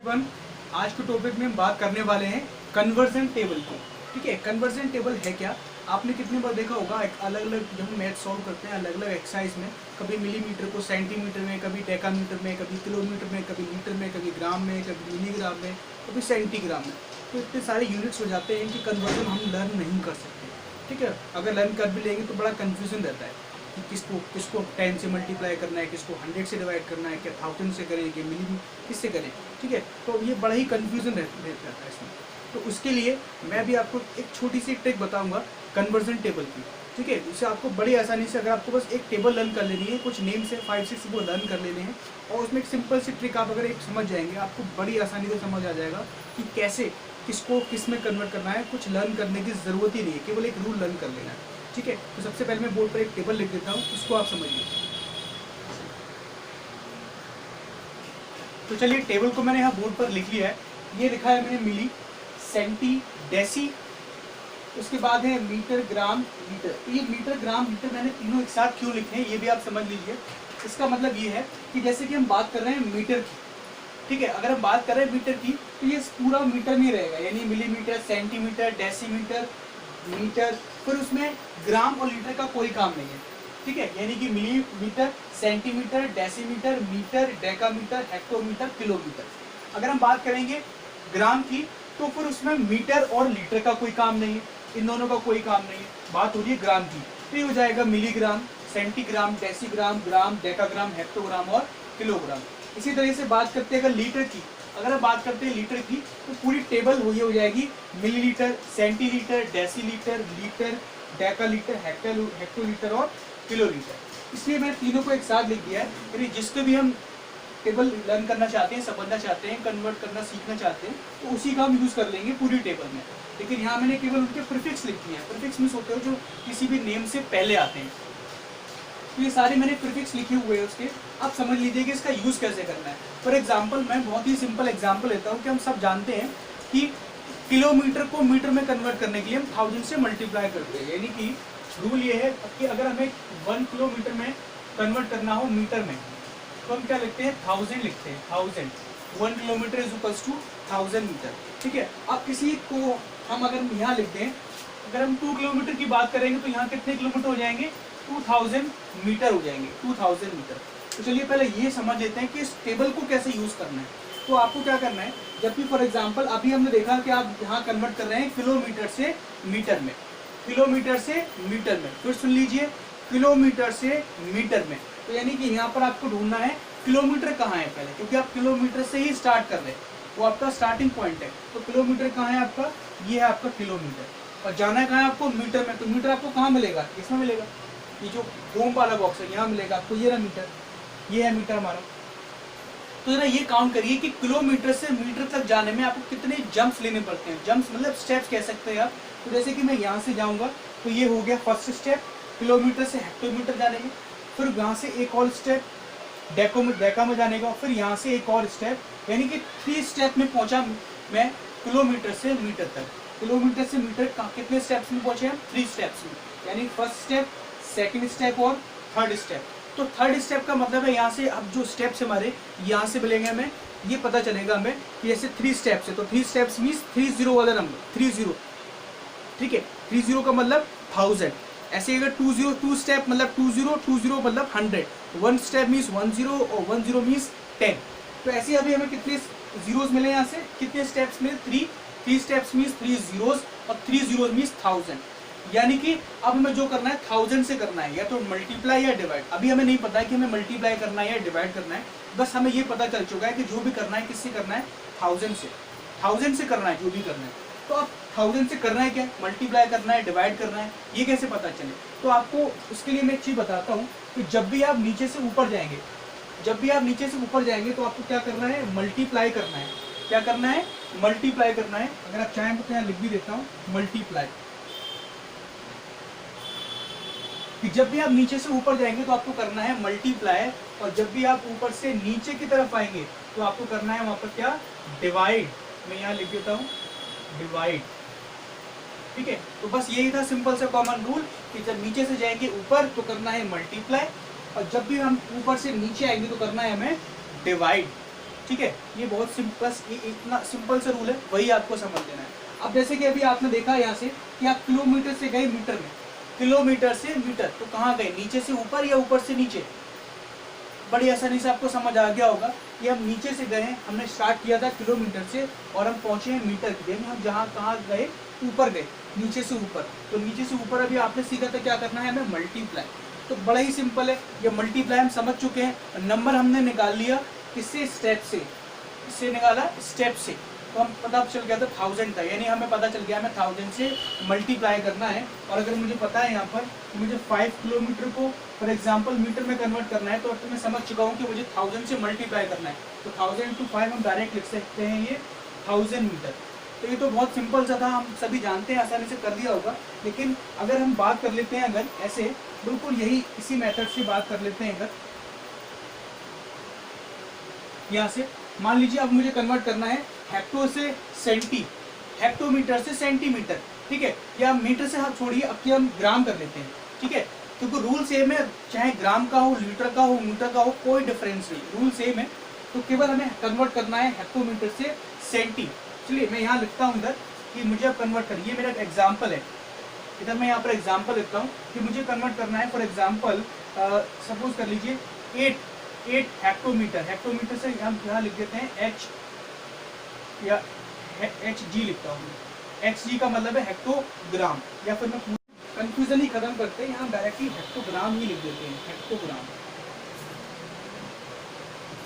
One. आज के topic में हम बात करने वाले हैं कन्वर्जन टेबल की। ठीक है, कन्वर्जन टेबल है क्या? आपने कितनी बार देखा होगा, एक अलग अलग जब हम मैथ सॉल्व करते हैं अलग अलग एक्सरसाइज में, कभी मिलीमीटर को सेंटीमीटर में, कभी डेकामीटर में, कभी किलोमीटर में, कभी लीटर में, कभी ग्राम में, कभी मिलीग्राम में, कभी सेंटीग्राम में। तो इतने सारे यूनिट्स हो जाते हैं कि कन्वर्जन हम लर्न नहीं कर सकते। ठीक है, अगर लर्न कर भी लेंगे तो बड़ा कन्फ्यूजन रहता है कि किसको 10 से मल्टीप्लाई करना है, किसको 100 से डिवाइड करना है, क्या 1000 से करें, कि मिली किससे करें। ठीक है, तो ये बड़ा ही कन्फ्यूजन रहता है इसमें। तो उसके लिए मैं भी आपको एक छोटी सी ट्रिक बताऊंगा कन्वर्जन टेबल की। ठीक है, इससे आपको बड़ी आसानी से, अगर आपको बस एक टेबल लर्न कर लेनी है, कुछ नेम से 5-6 वो लर्न कर लेने हैं, और उसमें एक सिंपल सी ट्रिक आप अगर एक समझ जाएंगे, आपको बड़ी आसानी से समझ आ जाएगा कि कैसे किसको किस में कन्वर्ट करना है। कुछ लर्न करने की ज़रूरत ही नहीं है, केवल एक रूल लर्न कर लेना है। ठीक है, तो सबसे पहले मैं बोर्ड पर एक टेबल लिख देता हूँ, उसको आप समझिए। तो चलिए, टेबल को मैंने यहाँ बोर्ड पर लिख लिया है। ये लिखा है मैंने मिली, सेंटी, डेसी, उसके बाद है मीटर, ग्राम, लीटर। तो ये मीटर, ग्राम, लीटर मैंने तीनों एक साथ क्यों लिखे हैं ये भी आप समझ लीजिए। इसका मतलब ये है कि जैसे कि हम बात कर रहे हैं मीटर की, ठीक है, अगर हम बात कर रहे हैं मीटर की तो ये पूरा मीटर नहीं रहेगा, यानी मिलीमीटर, सेंटीमीटर, डेसीमीटर, मीटर, फिर उसमें ग्राम और लीटर का कोई काम नहीं है। ठीक है, यानी कि millimetre, centimetre, decimetre, metre, decametre, hectometre, kilometre. अगर हम बात करेंगे ग्राम की तो फिर उसमें मीटर और लीटर का कोई काम नहीं है, इन दोनों का कोई काम नहीं है। बात हो रही है ग्राम की, तो ये हो जाएगा मिलीग्राम, सेंटीग्राम, डेसीग्राम, ग्राम, डेकाग्राम, हेक्टोग्राम और किलोग्राम। इसी तरह से बात करते हैं अगर लीटर की, अगर हम बात करते हैं लीटर की तो पूरी टेबल ये हो जाएगी millilitre, centilitre, decilitre, litre, डेकालीटर, hectolitre और किलोलीटर। इसलिए मैंने तीनों को एक साथ लिख दिया है। यानी जिसको भी हम टेबल लर्न करना चाहते हैं, समझना चाहते हैं, कन्वर्ट करना सीखना चाहते हैं, तो उसी का हम यूज़ कर लेंगे पूरी टेबल में। लेकिन यहाँ मैंने केवल उनके प्रीफिक्स लिख दिए हैं। प्रीफिक्स मींस होते हैं जो किसी भी नेम से पहले आते हैं। तो ये सारे मैंने प्रीफिक्स लिखे हुए हैं उसके, आप समझ लीजिए कि इसका यूज़ कैसे करना है। फॉर एग्जाम्पल, मैं बहुत ही सिंपल एग्जाम्पल लेता हूँ कि हम सब जानते हैं कि किलोमीटर को मीटर में कन्वर्ट करने के लिए हम 1000 से मल्टीप्लाई करते हैं। यानी कि रूल ये है कि अगर हमें 1 किलोमीटर में कन्वर्ट करना हो मीटर में, तो हम क्या लिखते हैं, 1000 लिखते हैं। 1000, 1 kilometre is equals to 1000 metre. ठीक है, अब किसी को हम अगर यहाँ लिख दें, अगर हम 2 किलोमीटर की बात करेंगे तो यहाँ कितने किलोमीटर हो जाएंगे, 2000 मीटर हो जाएंगे, 2000 मीटर। तो चलिए पहले ये समझ लेते हैं कि इस टेबल को कैसे यूज़ करना है। तो आपको क्या करना है, जब भी फॉर एग्जाम्पल अभी हमने देखा कि आप यहाँ कन्वर्ट कर रहे हैं किलोमीटर से मीटर में, किलोमीटर से मीटर में, फिर सुन लीजिए किलोमीटर से मीटर में। तो यानी कि यहाँ पर आपको ढूंढना है किलोमीटर कहाँ है पहले, क्योंकि आप किलोमीटर से ही स्टार्ट कर रहे हैं, वो आपका स्टार्टिंग पॉइंट है। तो किलोमीटर कहाँ है आपका, ये है आपका किलोमीटर, और जाना है कहाँ है आपको, मीटर में। तो मीटर आपको कहाँ मिलेगा, इसमें मिलेगा, ये जो होम वाला बॉक्स है यहाँ मिलेगा आपको, ये रहा मीटर, ये है मीटर हमारा। तो जरा ये काउंट करिए कि किलोमीटर से मीटर तक जाने में आपको कितने जंप्स लेने पड़ते हैं। जंप्स मतलब स्टेप्स कह सकते हैं आप। तो जैसे कि मैं यहाँ से जाऊँगा तो ये हो गया फर्स्ट स्टेप, किलोमीटर से हेक्टोमीटर जाने में। फिर यहाँ से एक और स्टेप डेका में जाने का, फिर यहाँ से एक और स्टेप, यानी कि 3 स्टेप में पहुँचा मैं किलोमीटर से मीटर तक। किलोमीटर से मीटर कितने स्टेप्स में पहुँचे हम, 3 स्टेप्स में, यानी फर्स्ट स्टेप, सेकंड स्टेप और थर्ड स्टेप। तो थर्ड स्टेप का मतलब है यहाँ से अब जो स्टेप्स हमारे यहाँ से मिलेंगे हमें, ये पता चलेगा हमें कि ऐसे 3 स्टेप्स है। तो 3 स्टेप्स मीन्स 30 वाला नंबर, 30। ठीक है, 30 का मतलब 1000। ऐसे अगर 2 स्टेप मतलब 20 मतलब 100, 1 स्टेप मीन्स 10 और 10 मीन्स 10। तो ऐसे अभी हमें कितने जीरोस मिले यहाँ से, कितने स्टेप्स मिले, 3 स्टेप्स मीन्स 3 जीरोस, और 3 जीरोस मीन्स 1000। यानी कि अब हमें जो करना है 1000 से करना है, या तो मल्टीप्लाई या डिवाइड। अभी हमें नहीं पता है कि हमें मल्टीप्लाई करना है या डिवाइड करना है, बस हमें ये पता चल चुका है कि जो भी करना है किससे करना है, 1000 से करना है जो भी करना है। तो अब 1000 से करना है क्या, मल्टीप्लाई करना है, डिवाइड करना है, ये कैसे पता चले। तो आपको उसके लिए मैं एक चीज़ बताता हूँ कि जब भी आप नीचे से ऊपर जाएंगे, तो आपको क्या करना है, मल्टीप्लाई करना है। क्या करना है, मल्टीप्लाई करना है। अगर आप चाहें तो यहाँ लिख भी देता हूँ, मल्टीप्लाई। कि जब भी आप नीचे से ऊपर जाएंगे तो आपको करना है मल्टीप्लाई, और जब भी आप ऊपर से नीचे की तरफ आएंगे तो आपको करना है वहां पर क्या, डिवाइड। मैं यहाँ लिख देता हूँ, डिवाइड। ठीक है, तो बस यही था सिंपल सा कॉमन रूल कि जब नीचे से जाएंगे ऊपर तो करना है मल्टीप्लाई, और जब भी हम ऊपर से नीचे आएंगे तो करना है हमें डिवाइड। ठीक है, ये बहुत सिंपल, ये इतना सिंपल सा रूल है, वही आपको समझ लेना है। अब जैसे कि अभी आपने देखा यहाँ से कि आप किलोमीटर से गए मीटर में, किलोमीटर से मीटर, तो कहाँ गए, नीचे से ऊपर या ऊपर से नीचे? बड़ी आसानी से आपको समझ आ गया होगा कि हम नीचे से गए, हमने स्टार्ट किया था किलोमीटर से और हम पहुंचे हैं मीटर की, यानी हम जहाँ कहाँ गए, ऊपर गए, नीचे से ऊपर। तो नीचे से ऊपर अभी आपने सीखा था क्या करना है, हमें मल्टीप्लाई। तो बड़ा ही सिंपल है, ये मल्टीप्लाई हम समझ चुके हैं। नंबर हमने निकाल लिया किससे, स्टेप से, इससे निकाला स्टेप से, तो हम पता चल गया था 1000 का, यानी हमें पता चल गया हमें 1000 से मल्टीप्लाई करना है। और अगर मुझे पता है यहाँ पर कि मुझे 5 किलोमीटर को फॉर एग्जांपल मीटर में कन्वर्ट करना है, तो मैं समझ चुका हूँ कि मुझे 1000 से मल्टीप्लाई करना है। तो 1000 to 5 हम डायरेक्ट लिख सकते हैं ये 1000 मीटर। तो ये तो बहुत सिंपल सा था, हम सभी जानते हैं, आसानी से कर दिया होगा। लेकिन अगर हम बात कर लेते हैं, अगर ऐसे बिल्कुल यही इसी मेथड से बात कर लेते हैं, अगर यहाँ से मान लीजिए अब मुझे कन्वर्ट करना है हेक्टो से सेंटी, हेक्टोमीटर से सेंटीमीटर, ठीक है, या मीटर से हाथ छोड़िए, अब कि हम ग्राम कर लेते हैं, ठीक है, क्योंकि रूल सेम है, चाहे ग्राम का हो, लीटर का हो, मीटर का हो, कोई डिफरेंस नहीं, रूल सेम है। तो केवल हमें कन्वर्ट करना है हेक्टोमीटर से सेंटी। चलिए मैं यहाँ लिखता हूँ इधर कि मुझे अब कन्वर्ट करिए, मेरा एग्जाम्पल है, इधर मैं यहाँ पर एग्जाम्पल लिखता हूँ कि मुझे कन्वर्ट करना है फॉर एग्जाम्पल सपोज कर लीजिए 8 हेक्टोमीटर, हेक्टोमीटर से हम यहाँ लिख देते हैं एच या एच जी लिखता हूँ, एच जी का मतलब है हेक्टोग्राम, या फिर मैं कंफ्यूजन ही खत्म करते हैं, यहाँ डायरेक्टली हेक्टोग्राम ही लिख देते हैं, हेक्टोग्राम।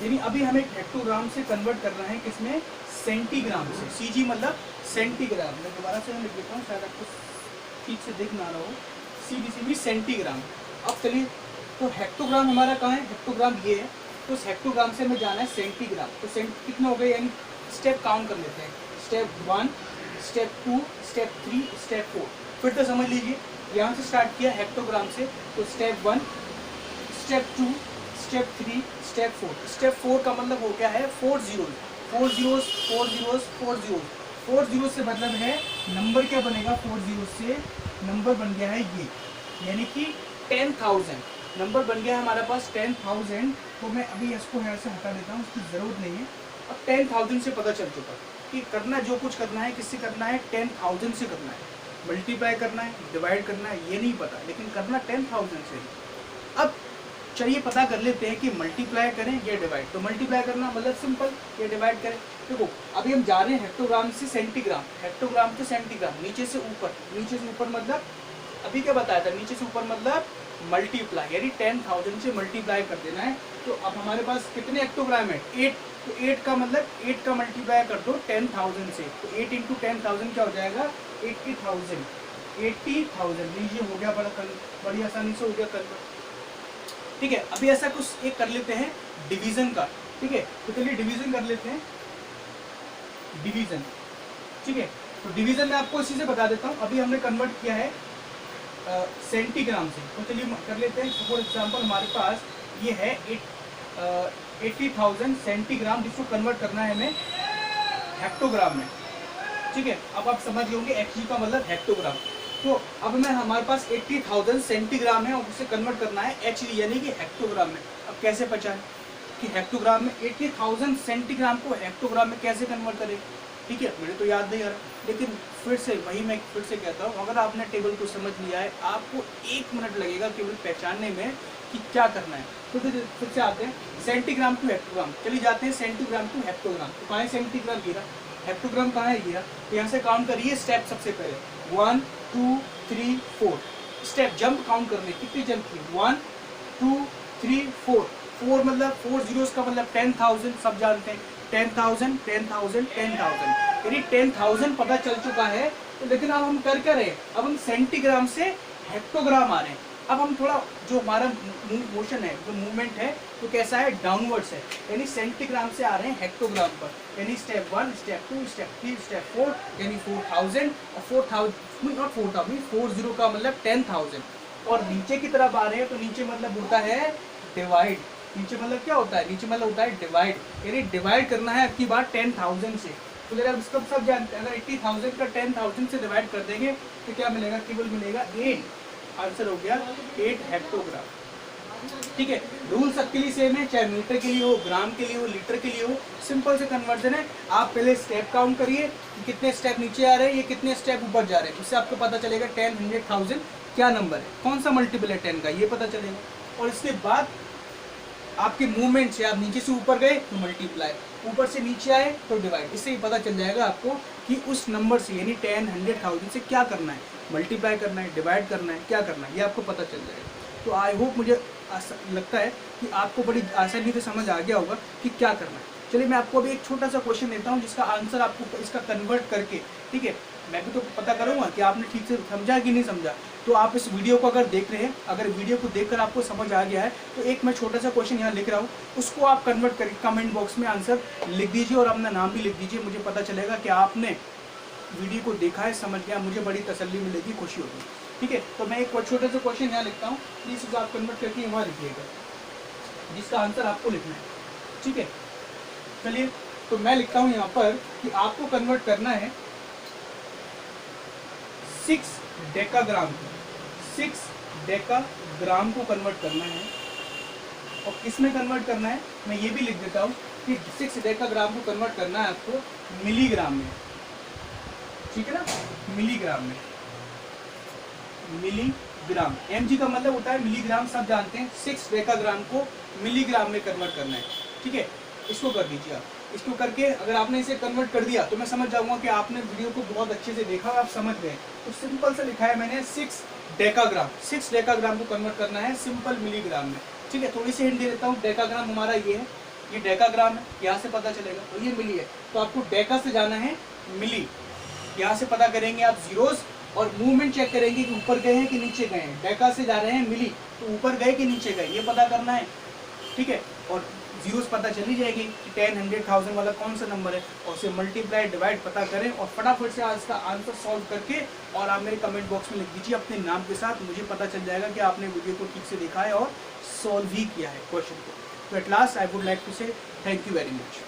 यानी अभी हमें हेक्टोग्राम से कन्वर्ट करना है किसमें, सेंटीग्राम से, सीजी मतलब सेंटीग्राम। मैं दोबारा से लिख देता हूँ, शायद आपको ठीक से दिख ना रहा हो, सीबीसी सेंटीग्राम। अब चलिए, तो हेक्टोग्राम हमारा कहाँ है, हेक्टोग्राम ये है, तो उस हेक्टोग्राम से हमें जाना है सेंटीग्राम। तो कितना हो गए, यानी स्टेप काउंट कर लेते हैं, स्टेप 1, स्टेप 2, स्टेप 3, स्टेप 4। फिर तो समझ लीजिए, यहाँ से स्टार्ट किया हेक्टोग्राम से, तो step 1, step 2, step 3, step 4। Step 4 का मतलब हो गया है 4 zeros, 4 zeros, 4 zeros, 4 zeros. 4 zero से मतलब है नंबर क्या बनेगा, 4 जीरो से नंबर बन गया है ये, यानी कि 10,000 नंबर बन गया है हमारे पास 10,000। तो मैं अभी इसको यहाँ से हटा देता हूँ, उसकी ज़रूरत नहीं है। अब 10,000 से पता चल चुका कि करना जो कुछ करना है, किससे करना है, 10,000 से करना है। मल्टीप्लाई करना है, डिवाइड करना है, ये नहीं पता, लेकिन करना 10,000 से ही। अब चलिए पता कर लेते हैं कि मल्टीप्लाई करें या डिवाइड। तो मल्टीप्लाई करना मतलब सिंपल, या डिवाइड करें। देखो अभी हम जा रहे हैं हेक्टोग्राम से सेंटीग्राम, हेक्टोग्राम से सेंटीग्राम, नीचे से ऊपर, नीचे से ऊपर मतलब अभी क्या बताया था, नीचे से ऊपर मतलब मल्टीप्लाई, यानी 10,000 से मल्टीप्लाई कर देना है। तो अब हमारे पास कितने हेक्टोग्राम है, 8। तो 8 का मतलब 8 का मल्टीप्लाई कर दो 10,000 से, तो 8 इंटू 10,000 क्या हो जाएगा, 80,000। 80,000 लीजिए, हो गया, बड़ी आसानी से हो गया कन्वर्ट। ठीक है, अभी ऐसा कुछ एक कर लेते हैं डिवीजन का, ठीक है, तो चलिए डिवीजन कर लेते हैं, डिवीजन, ठीक है। तो डिवीजन में आपको इसी से बता देता हूँ, अभी हमने कन्वर्ट किया है सेंटीग्राम से, तो चलिए कर लेते हैं। फॉर एग्जांपल हमारे पास ये है 80,000 सेंटीग्राम, जिसको कन्वर्ट करना है हमें हेक्टोग्राम में, ठीक है। अब आप समझ गए होंगे एक्चुअली का मतलब हेक्टोग्राम। तो अब मैं हमारे पास 80,000 सेंटीग्राम है और उसे कन्वर्ट करना है एचडी यानी कि हेक्टोग्राम में। अब कैसे पहचाने कि हेक्टोग्राम में 80,000 सेंटीग्राम को हेक्टोग्राम में कैसे कन्वर्ट करें, ठीक है, मुझे तो याद नहीं आ रहा, लेकिन फिर से वही मैं फिर से कहता हूँ, अगर आपने टेबल को समझ लिया है, आपको 1 मिनट लगेगा केवल पहचानने में कि क्या करना है। तो फिर से आते हैं सेंटीग्राम टू हेक्टोग्राम, चलिए जाते हैं सेंटीग्राम टू हेक्टोग्राम। तो कहाँ है सेंटीग्राम, गिरा, हेक्टोग्राम कहाँ है, गिरा। तो यहाँ से काउंट करिए स्टेप, सबसे पहले 1 2 3 4 स्टेप, जंप काउंट कर ले, कितनी जंप की, 1 2 3 4 4 मतलब 4 जीरोस का मतलब 10,000, सब जानते हैं 10,000 10,000 10,000, यानी 10,000 पता चल चुका है। तो लेकिन अब हम कर क्या रहे हैं, अब हम सेंटीग्राम से हेक्टोग्राम आ रहे हैं। अब हम थोड़ा जो हमारा मोशन है, जो मूवमेंट है, तो कैसा है, डाउनवर्ड्स है, यानी सेंटीग्राम से आ रहे हैं हेक्टोग्राम पर, यानी स्टेप 1 स्टेप 2 स्टेप 3 स्टेप 4, यानी 4,000 और 4,000 नॉट 4,000, 40 का मतलब 10,000। और नीचे की तरफ आ रहे हैं, तो नीचे मतलब होता है डिवाइड, नीचे मतलब क्या होता है, नीचे मतलब होता है डिवाइड, यानी डिवाइड करना है अब की बार 10,000 से। तो जरा इसको सब जानते हैं, अगर 80,000 का 10,000 से डिवाइड कर देंगे तो क्या मिलेगा, केवल मिलेगा 8, आंसर हो गया 8 हेक्टोग्राम। ठीक है, रूल सबके लिए सेम है, चाहे मीटर के लिए हो, ग्राम के लिए हो, लीटर के लिए हो, सिंपल से कन्वर्जन है। आप पहले स्टेप काउंट करिए कि कितने स्टेप नीचे आ रहे हैं, ये कितने स्टेप ऊपर जा रहे हैं, उससे आपको पता चलेगा 10, 100, 1000 क्या नंबर है, कौन सा मल्टीपल है 10 का, ये पता चलेगा। और इसके बाद आपके मूवमेंट से आप नीचे से ऊपर गए तो मल्टीप्लाई, ऊपर से नीचे आए तो डिवाइड, इससे ही पता चल जाएगा आपको कि उस नंबर से यानी 10, 100, 1000 से क्या करना है, मल्टीप्लाई करना है, डिवाइड करना है, क्या करना है, ये आपको पता चल जाएगा। तो आई होप, मुझे लगता है कि आपको बड़ी आसानी से समझ आ गया होगा कि क्या करना है। चलिए मैं आपको अभी एक छोटा सा क्वेश्चन देता हूँ जिसका आंसर आपको इसका कन्वर्ट करके, ठीक है, मैं भी तो पता करूँगा कि आपने ठीक से समझा कि नहीं समझा। तो आप इस वीडियो को अगर देख रहे हैं, अगर वीडियो को देखकर आपको समझ आ गया है तो एक मैं छोटा सा क्वेश्चन यहाँ लिख रहा हूँ, उसको आप कन्वर्ट करके कमेंट बॉक्स में आंसर लिख दीजिए और अपना नाम भी लिख दीजिए। मुझे पता चलेगा कि आपने वीडियो को देखा है, समझ गया, मुझे बड़ी तसल्ली मिलेगी, खुशी होगी। ठीक है, तो मैं एक छोटा सा क्वेश्चन यहाँ लिखता हूँ, प्लीज़ उसे आप कन्वर्ट करके वहाँ लिखिएगा जिसका आंसर आपको लिखना है। ठीक है, चलिए तो मैं लिखता हूँ यहाँ पर कि आपको कन्वर्ट करना है 6 डेकाग्राम को, 6 डेकाग्राम को कन्वर्ट करना है। और किसमें कन्वर्ट करना है मैं ये भी लिख देता हूँ कि 6 डेकाग्राम को कन्वर्ट करना है आपको मिलीग्राम में। ठीक है ना, मिलीग्राम में, मिलीग्राम, mg का मतलब होता है मिलीग्राम, सब जानते हैं। 6 डेकाग्राम को मिलीग्राम में कन्वर्ट करना है। ठीक है, इसको कर दीजिए आप। इसको करके अगर आपने इसे कन्वर्ट कर दिया तो मैं समझ जाऊंगा कि आपने वीडियो को बहुत अच्छे से देखा और आप समझ गए। तो सिंपल से लिखा है मैंने 6 डेकाग्राम, 6 डेकाग्राम को कन्वर्ट करना है सिंपल मिलीग्राम में। ठीक है, थोड़ी सी हिंट दे देता हूँ, डेकाग्राम हमारा ये है, ये डेकाग्राम है, यहाँ से पता चलेगा, और ये मिली है, तो आपको डेका से जाना है मिली। यहाँ से पता करेंगे आप जीरोस और मूवमेंट चेक करेंगे कि ऊपर गए हैं कि नीचे गए हैं। डेका से जा रहे हैं मिली, तो ऊपर गए कि नीचे गए, ये पता करना है। ठीक है, और जीरोस पता चली जाएगी कि 10, 100, 1000 वाला कौन सा नंबर है, और उसे मल्टीप्लाई डिवाइड पता करें और फटाफट से आज का आंसर सॉल्व करके और आप मेरे कमेंट बॉक्स में लिख दीजिए अपने नाम के साथ। मुझे पता चल जाएगा कि आपने वीडियो को ठीक से देखा है और सॉल्व ही किया है क्वेश्चन को। तो at last I would like to say thank you very much.